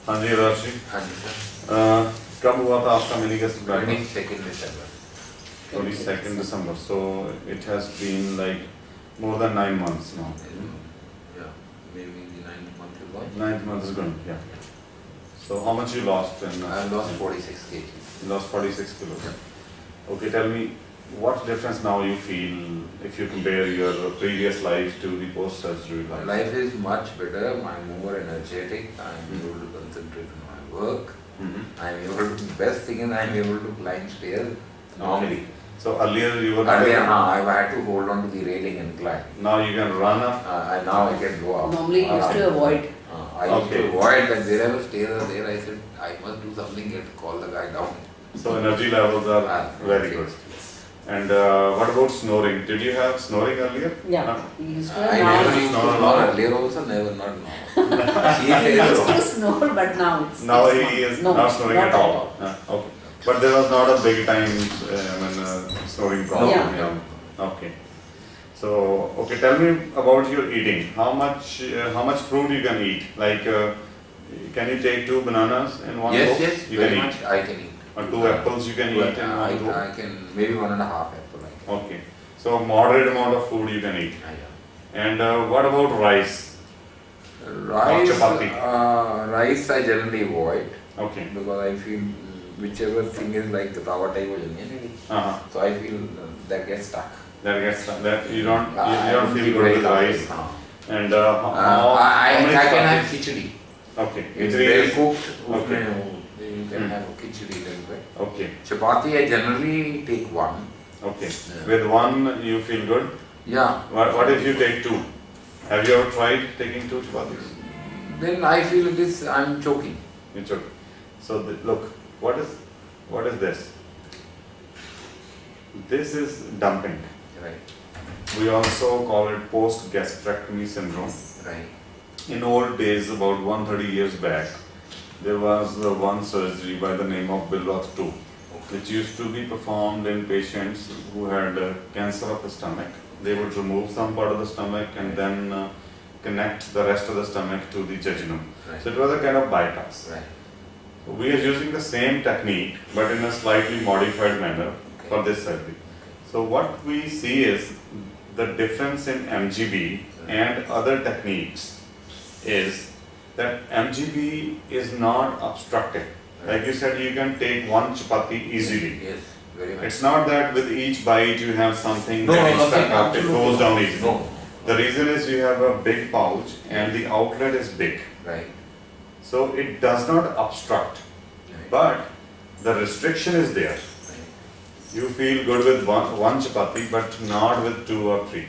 हाँ जी राज जी। हाँ जी सर। कब हुआ था आपका mini gastric diagnose? 22nd December. 22nd December. So it has been like more than 9 months now. Yeah, maybe the 9th month is going. 9th month is going, yeah. So how much you lost in? I lost 46 kg. You lost 46 kilos. Okay, tell me what difference now you feel if you compare your previous life to the post-surgery My life? life is much better. I'm more energetic. I'm able to concentrate on my work. I'm able to. Best thing is I'm able to climb stairs normally. So earlier you were not Earlier, able- I had to hold on to the railing and climb. Now you can run up. And now I can go up. Normally you used to avoid. I used Okay. to avoid that wherever stairs are there. I said I must do something and call the guy down. So energy levels are very good. And what about snoring? Did you have snoring earlier? Yeah. Huh? He used to I now never it's used to snore snore alone. earlier also, never, not now. She he says used so. to snore, but now it's Now it's he is no, not snoring not at all. Okay. But there was not a big time snoring problem. Yeah. Okay. So okay, tell me about your eating. How much fruit you can eat? Like can you take 2 bananas in one go? Yes, yes, You very can much eat. I can eat. Or 2 apples you can eat in one go. I can, maybe 1.5 apple I can. Okay. So moderate amount of food you can eat. Yeah. And what about rice? Rice, chapati. rice I generally avoid Okay. because I feel whichever thing is like rava type of anyway. So I feel that gets stuck. That gets that you don't I feel feel good very with rice. comfortable. And how many I can have chapatis? khichdi. Okay. It's Khichdi well is- cooked. Okay. You can have a khichdi little bit. Okay. Chapati I generally take one. Okay. Yeah. With one you feel good. Yeah. What if you take 2? Have you ever tried taking 2 chapatis? Then I feel it is I'm choking. You should. So look, what is this? This is dumping. Right. We also call it post-gastrectomy syndrome. Right. In old days, about 130 years back, there was one surgery by the name of Bilroth 2, which used to be performed in patients who had cancer of the stomach. They would remove some part of the stomach and then connect the rest of the stomach to the jejunum. Right. So it was a kind of bypass. Right. We are using the same technique but in a slightly modified manner for this surgery. So what we see is the difference in MGB and other techniques is that MGB is not obstructive. Like you said, you can take one chapati easily. Yes. Very much. It's not that with each bite you have something No, getting nothing, stuck up, it absolutely goes down no. easily. No. The reason is you have a big pouch and the outlet is big. Right. So it does not obstruct, Right. but the restriction is there. Right. You feel good with one chapati but not with 2 or 3.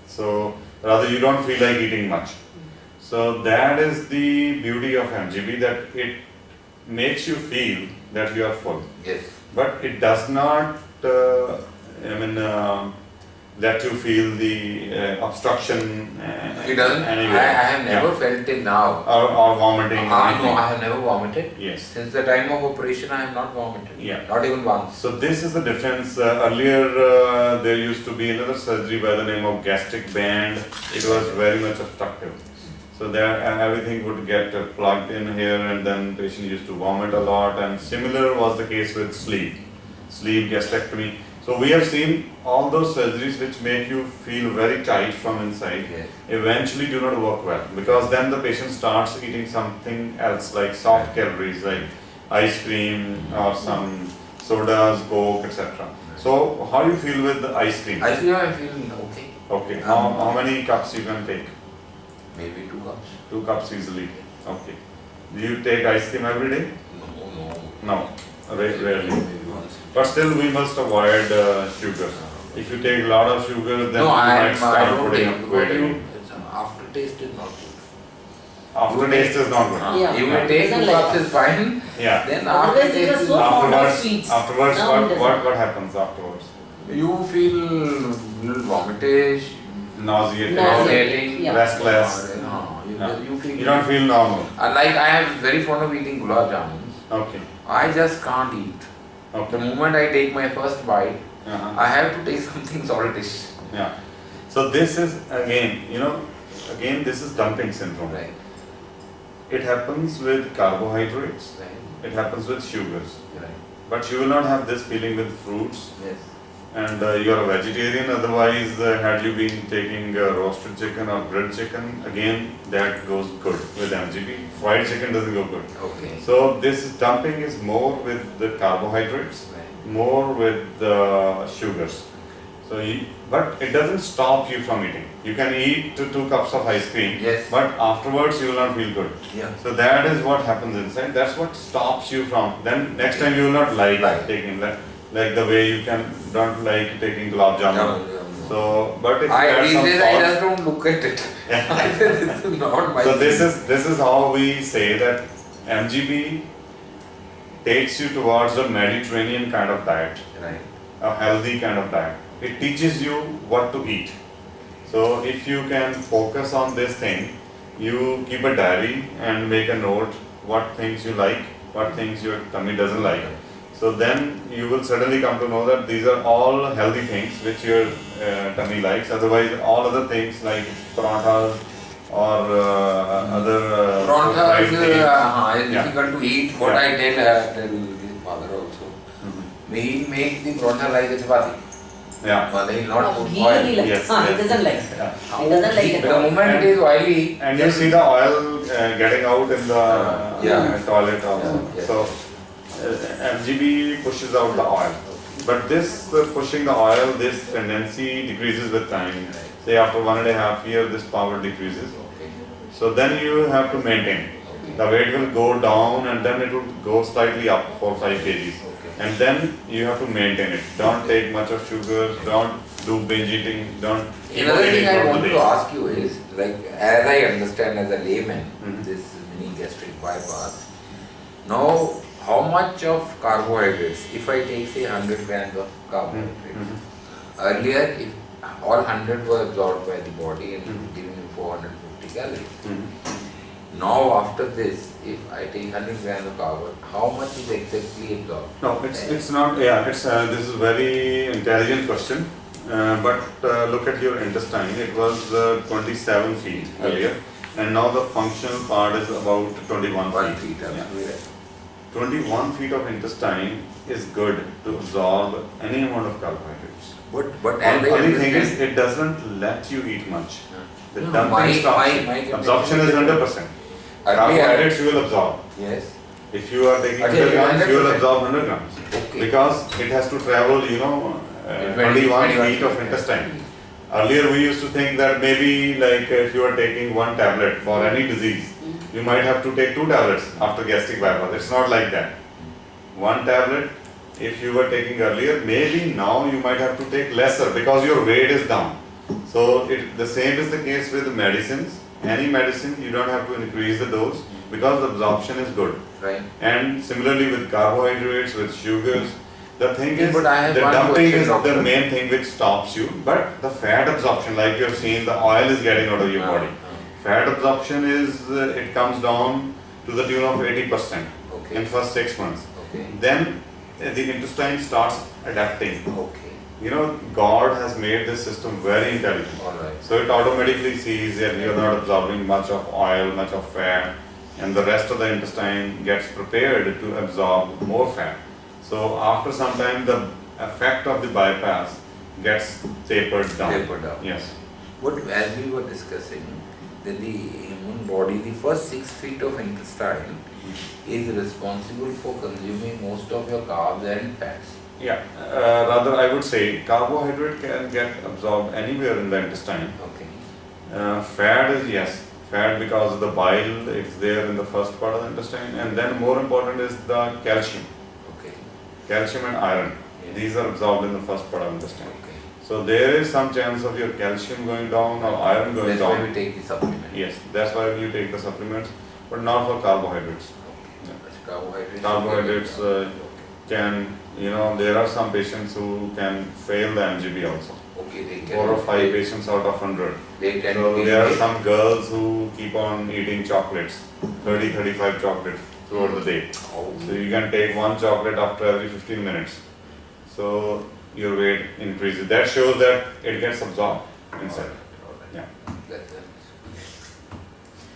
So rather you don't feel like eating much. So that is the beauty of MGB, that it makes you feel that you are full. Yes. But it does not let you feel the obstruction It doesn't. anywhere. I have never Yeah. felt it now. Or vomiting. No, anything. I have never vomited. Yes. Since the time of operation, I have not vomited. Yeah. Not even once. So this is the difference. Earlier there used to be another surgery by the name of gastric band. It was very much obstructive. So there everything would get plugged in here and then patient used to vomit a lot, and similar was the case with sleeve gastrectomy. So we have seen all those surgeries which make you feel very tight from inside Yes. eventually do not work well, because then the patient starts eating something else like soft calories like ice cream or some sodas, Coke, etc. So how do you feel with the ice cream? I feel okay. Okay, how many cups you can take? Maybe 2 cups. 2 cups easily. Okay. Do you take ice cream every day? No. No, rarely. Maybe once. But still we must avoid sugar. If you take a lot of sugar, then No, you I might start don't putting take up because weight you, again. aftertaste is not good. Aftertaste is not good. Yeah. You may take 2 Doesn't like cups is fine. Yeah. Then Otherwise, aftertaste you are is so not fond of good. sweets. Afterwards, Now it doesn't. what happens afterwards? You feel little vomitish, Nauseating, nauseating, Yeah. restless. No, Yeah. you feel. You don't feel normal. Like I am very fond of eating gulab jamuns. Okay. I just can't eat. The Okay. moment I take my first bite, Uh-huh. I have to take something saltish. Yeah. So this is again, this is dumping syndrome. Right. It happens with carbohydrates, Right. it happens with sugars. Right. But you will not have this feeling with fruits. Yes. And you are a vegetarian, otherwise, had you been taking roasted chicken or grilled chicken, again, that goes good with MGB. Fried chicken doesn't go good. Okay. So, this dumping is more with the carbohydrates, Right. more with the sugars. So, but it doesn't stop you from eating. You can eat 2 cups of ice cream, Yes. but afterwards you will not feel good. Yeah. So that is what happens inside. That's what stops you from. Then next time you will not like Right. taking that, like the way you don't like taking gulab jamun. No. So, but if you I add these some days I salt, just don't look at it. I say this is not my so thing. this is how we say that MGB takes you towards a Mediterranean kind of diet, Right. a healthy kind of diet. It teaches you what to eat. So if you can focus on this thing, you keep a diary and make a note what things you like, what things your tummy doesn't like. So then you will suddenly come to know that these are all healthy things which your tummy likes. Otherwise, all other things like parathas or other Pronta fried is things. Yeah. difficult to eat. What Yeah. I tell his father also. May he make the pronta like a chapati. Yeah. But he will not No, put he oil. likes. Yes, He yes. doesn't like. Yeah. He doesn't like it. The moment it is oily, And you see the oil getting out in the Yeah. toilet also. Yeah. So MGB pushes out the oil. But this pushing the oil, this tendency decreases with time. Say after 1.5 years, this power decreases. okay. So then you have to maintain. The weight will go down and then it will go slightly up for 5 kgs. Okay. And then you have to maintain it. Don't take much of sugar, don't do binge eating, don't keep on Another eating thing I throughout want the to day. ask you is, like, as I understand as a layman, Mhm. this mini gastric bypass, now how much of carbohydrates, if I take say 100 grams of carbohydrates, Mhm. earlier if all 100 were absorbed by the body and Mhm. giving you 450 calories. Mhm. Now after this, if I take 100 grams of carbohydrate, how much is exactly absorbed? No, it's not. Yeah, it's this is very intelligent question. But look at your intestine. It was 27 feet earlier, and now the functional part is about 21 1 feet. feet, Yeah. absolutely right. 21 feet of intestine is good to absorb any amount of carbohydrates. But And as the I only thing is, understand, it doesn't let you eat much. The No, dumping stops. my Absorption is 100%. earlier, Carbohydrates you will absorb. yes, If you are taking Okay, 100 grams, you will 100%. absorb 100 grams. okay. Because it has to travel, 21 feet of intestine. Earlier we used to think that maybe like if you are taking one tablet for any disease, you might have to take 2 tablets after gastric bypass. It's not like that. One tablet, if you were taking earlier, maybe now you might have to take lesser because your weight is down. So the same is the case with the medicines. Any medicine, you don't have to increase the dose because the absorption is good. Right. And similarly with carbohydrates, with sugars, the thing Yeah, is, but I have the one dumping question, is doctor. the main thing which stops you. But the fat absorption, like you have seen, the oil is getting out of your body. Fat absorption is, it comes down to the tune of 80% Okay. in first 6 months. Okay. Then the intestine starts adapting. Okay. God has made this system very intelligent. All right. So it automatically sees that you are not absorbing much of oil, much of fat, and the rest of the intestine gets prepared to absorb more fat. So after some time, the effect of the bypass gets tapered down. Tapered down. Yes. But as we were discussing, that the human body, the first 6 feet of intestine is responsible for consuming most of your carbs and fats. Yeah. Rather, I would say carbohydrate can get absorbed anywhere in the intestine. Okay. Fat is yes. Fat because of the bile, it's there in the first part of the intestine, and then more important is the calcium. Okay. Calcium and iron. Yeah. These are absorbed in the first part of the intestine. Okay. So there is some chance of your calcium going down or iron going That's why down. we take the supplement. Yes, that's why you take the supplements, but not for carbohydrates. Okay. That's carbohydrates. Carbohydrates Okay. can, there are some patients who can fail the MGB also. Okay, they can. 4 or 5 patients out of 100. They tend So to be. there are some girls who keep on eating chocolates, 30-35 chocolates throughout the day. Oh. So you can take one chocolate after every 15 minutes. So your weight increases. That shows that it gets absorbed inside. All right. Yeah. That's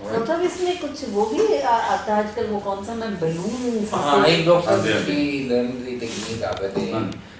मतलब इसमें कुछ वो भी आता है आजकल, वो कौन सा मैं बलून हाँ, एक हाँ डॉक्टर जी, हाँ जी। की लर्न दी टेक्निक आते थे